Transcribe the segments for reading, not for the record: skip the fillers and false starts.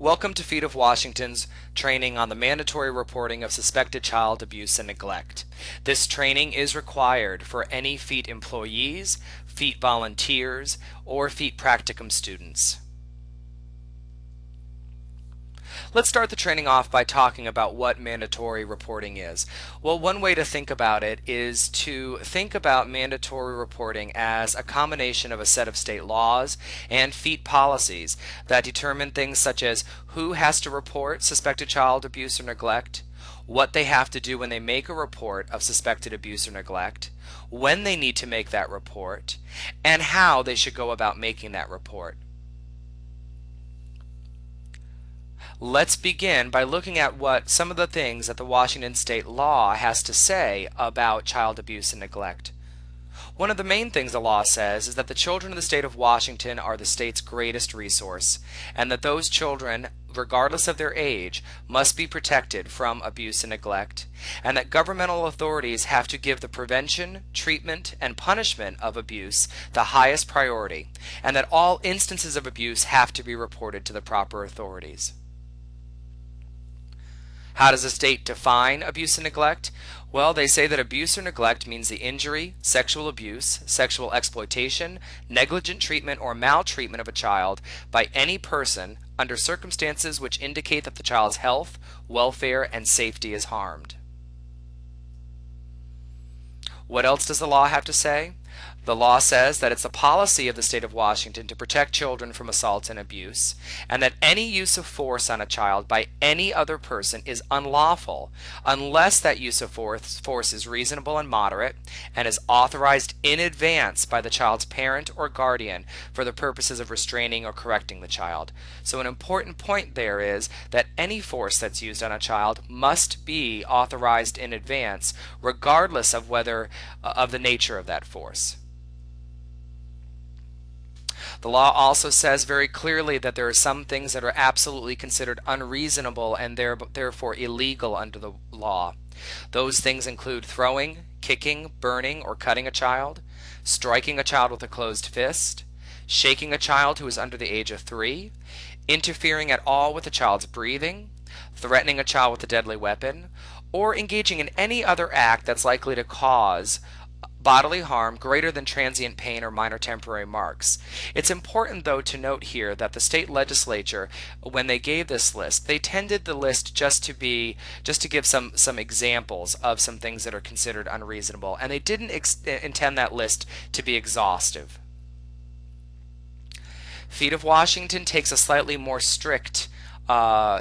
Welcome to Feet of Washington's training on the mandatory reporting of suspected child abuse and neglect. This training is required for any FEET employees, FEET volunteers, or FEET practicum students. Let's start the training off by talking about what mandatory reporting is. Well, one way to think about it is to think about mandatory reporting as a combination of a set of state laws and FEET policies that determine things such as who has to report suspected child abuse or neglect, what they have to do when they make a report of suspected abuse or neglect, when they need to make that report, and how they should go about making that report. Let's begin by looking at what some of the things that the Washington state law has to say about child abuse and neglect. One of the main things the law says is that the children of the state of Washington are the state's greatest resource, and that those children, regardless of their age, must be protected from abuse and neglect, and that governmental authorities have to give the prevention, treatment, and punishment of abuse the highest priority, and that all instances of abuse have to be reported to the proper authorities. How does the state define abuse and neglect? Well, they say that abuse or neglect means the injury, sexual abuse, sexual exploitation, negligent treatment, or maltreatment of a child by any person under circumstances which indicate that the child's health, welfare, and safety is harmed. What else does the law have to say? The law says that it's a policy of the state of Washington to protect children from assault and abuse, and that any use of force on a child by any other person is unlawful unless that use of force is reasonable and moderate and is authorized in advance by the child's parent or guardian for the purposes of restraining or correcting the child. So an important point there is that any force that's used on a child must be authorized in advance, regardless of of the nature of that force. The law also says very clearly that there are some things that are absolutely considered unreasonable and therefore illegal under the law. Those things include throwing, kicking, burning, or cutting a child, striking a child with a closed fist, shaking a child who is under the age of 3, interfering at all with a child's breathing, threatening a child with a deadly weapon, or engaging in any other act that's likely to cause bodily harm greater than transient pain or minor temporary marks. It's important, though, to note here that the state legislature, when they gave this list, they tended the list just to give some examples of some things that are considered unreasonable, and they didn't intend that list to be exhaustive. Feet of Washington takes a slightly more strict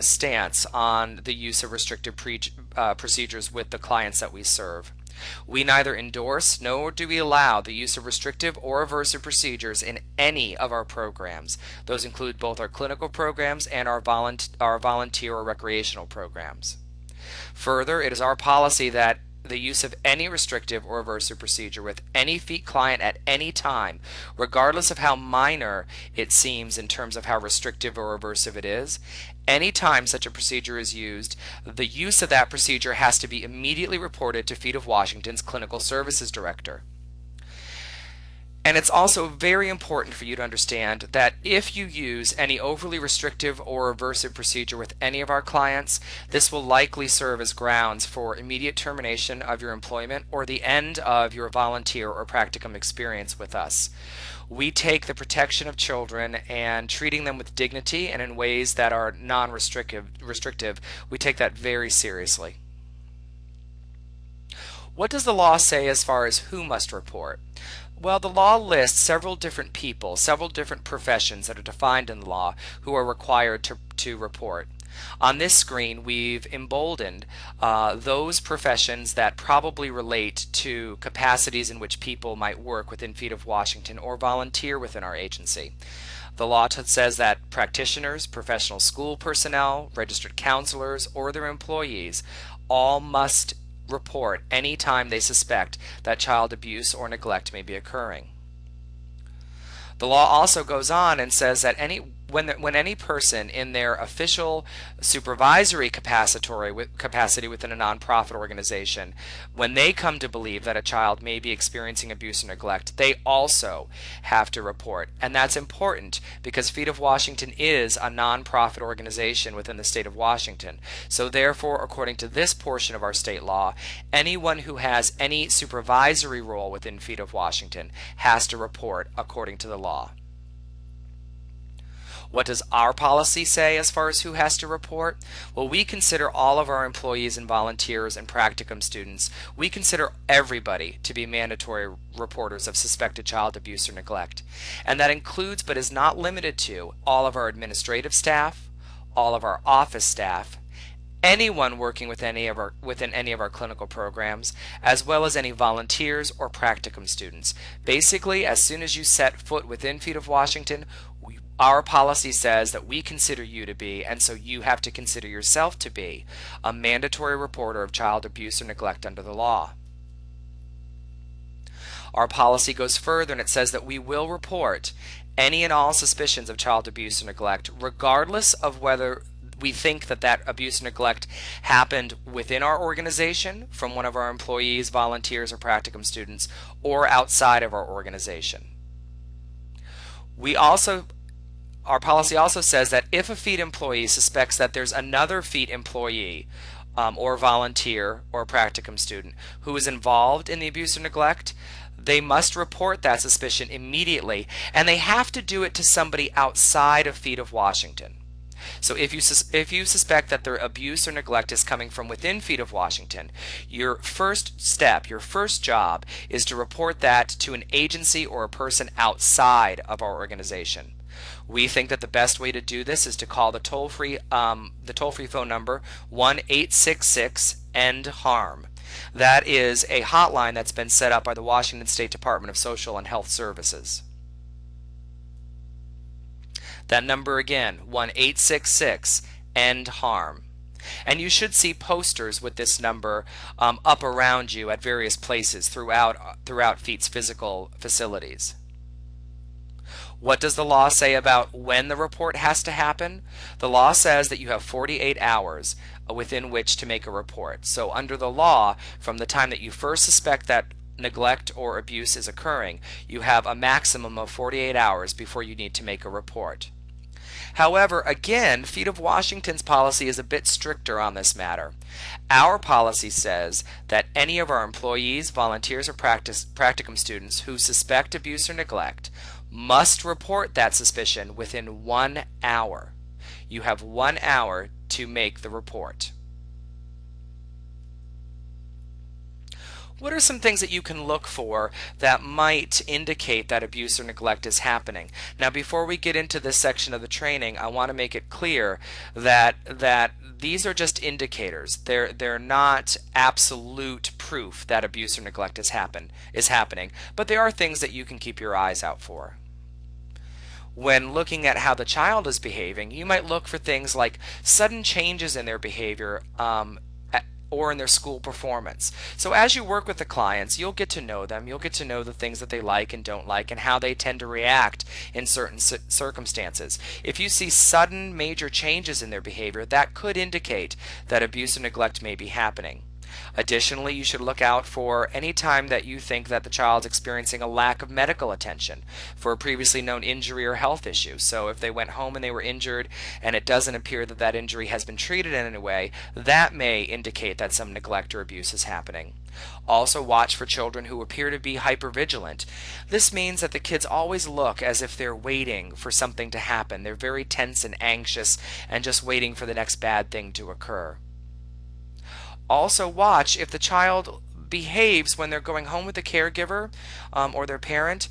stance on the use of restrictive procedures with the clients that we serve. We neither endorse nor do we allow the use of restrictive or aversive procedures in any of our programs. Those include both our clinical programs and our volunteer or recreational programs. Further, it is our policy that the use of any restrictive or aversive procedure with any FEET client at any time, regardless of how minor it seems in terms of how restrictive or aversive it is, any time such a procedure is used, the use of that procedure has to be immediately reported to Feet of Washington's Clinical Services Director. And it's also very important for you to understand that if you use any overly restrictive or aversive procedure with any of our clients, this will likely serve as grounds for immediate termination of your employment or the end of your volunteer or practicum experience with us. We take the protection of children and treating them with dignity and in ways that are non-restrictive, we take that very seriously. What does the law say as far as who must report? Well, the law lists several different people, several different professions that are defined in the law who are required to report. On this screen, we've emboldened those professions that probably relate to capacities in which people might work within Feet of Washington or volunteer within our agency. The law says that practitioners, professional school personnel, registered counselors, or their employees all must report any time they suspect that child abuse or neglect may be occurring. The law also goes on and says that when any person in their official supervisory capacity within a nonprofit organization, when they come to believe that a child may be experiencing abuse or neglect, they also have to report. And that's important because Feet of Washington is a nonprofit organization within the state of Washington. So therefore, according to this portion of our state law, anyone who has any supervisory role within Feet of Washington has to report according to the law. What does our policy say as far as who has to report? Well, we consider all of our employees and volunteers and practicum students, we consider everybody to be mandatory reporters of suspected child abuse or neglect. And that includes, but is not limited to, all of our administrative staff, all of our office staff, anyone working within any of our clinical programs, as well as any volunteers or practicum students. Basically, as soon as you set foot within Feet of Washington, our policy says that we consider you to be, and so you have to consider yourself to be, a mandatory reporter of child abuse or neglect under the law. Our policy goes further and it says that we will report any and all suspicions of child abuse or neglect, regardless of whether we think that that abuse or neglect happened within our organization from one of our employees, volunteers, or practicum students, or outside of our organization. Our policy also says that if a Feet employee suspects that there's another Feet employee or volunteer or practicum student who is involved in the abuse or neglect, they must report that suspicion immediately, and they have to do it to somebody outside of Feet of Washington. So if you suspect that the abuse or neglect is coming from within Feet of Washington, your first step, your first job, is to report that to an agency or a person outside of our organization. We think that the best way to do this is to call the toll-free phone number 1-866-END-HARM. That is a hotline that's been set up by the Washington State Department of Social and Health Services. That number again, 1-866-END-HARM. And you should see posters with this number up around you at various places throughout Feet's physical facilities. What does the law say about when the report has to happen? The law says that you have 48 hours within which to make a report. So under the law, from the time that you first suspect that neglect or abuse is occurring, you have a maximum of 48 hours before you need to make a report. However, again, Feet of Washington's policy is a bit stricter on this matter. Our policy says that any of our employees, volunteers, or practicum students who suspect abuse or neglect must report that suspicion within 1 hour. You have 1 hour to make the report. What are some things that you can look for that might indicate that abuse or neglect is happening? Now, before we get into this section of the training, I want to make it clear that these are just indicators. They're not absolute proof that abuse or neglect is happening, but they are things that you can keep your eyes out for. When looking at how the child is behaving, you might look for things like sudden changes in their behavior or in their school performance. So as you work with the clients, you'll get to know them, you'll get to know the things that they like and don't like and how they tend to react in certain circumstances. If you see sudden major changes in their behavior, that could indicate that abuse and neglect may be happening. Additionally, you should look out for any time that you think that the child's experiencing a lack of medical attention for a previously known injury or health issue. So if they went home and they were injured and it doesn't appear that that injury has been treated in any way, that may indicate that some neglect or abuse is happening. Also watch for children who appear to be hypervigilant. This means that the kids always look as if they're waiting for something to happen. They're very tense and anxious and just waiting for the next bad thing to occur. Also watch if the child behaves when they're going home with the caregiver or their parent.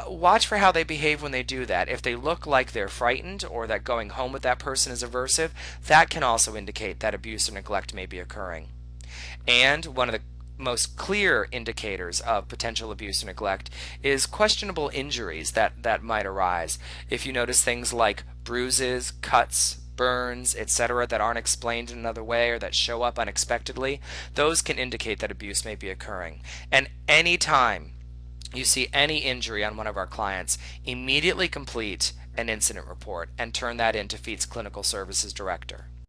Watch for how they behave when they do that. If they look like they're frightened or that going home with that person is aversive, that can also indicate that abuse or neglect may be occurring. And one of the most clear indicators of potential abuse or neglect is questionable injuries that might arise. If you notice things like bruises, cuts, burns, etc. that aren't explained in another way or that show up unexpectedly, those can indicate that abuse may be occurring. And anytime you see any injury on one of our clients, immediately complete an incident report and turn that into FEED's clinical services director.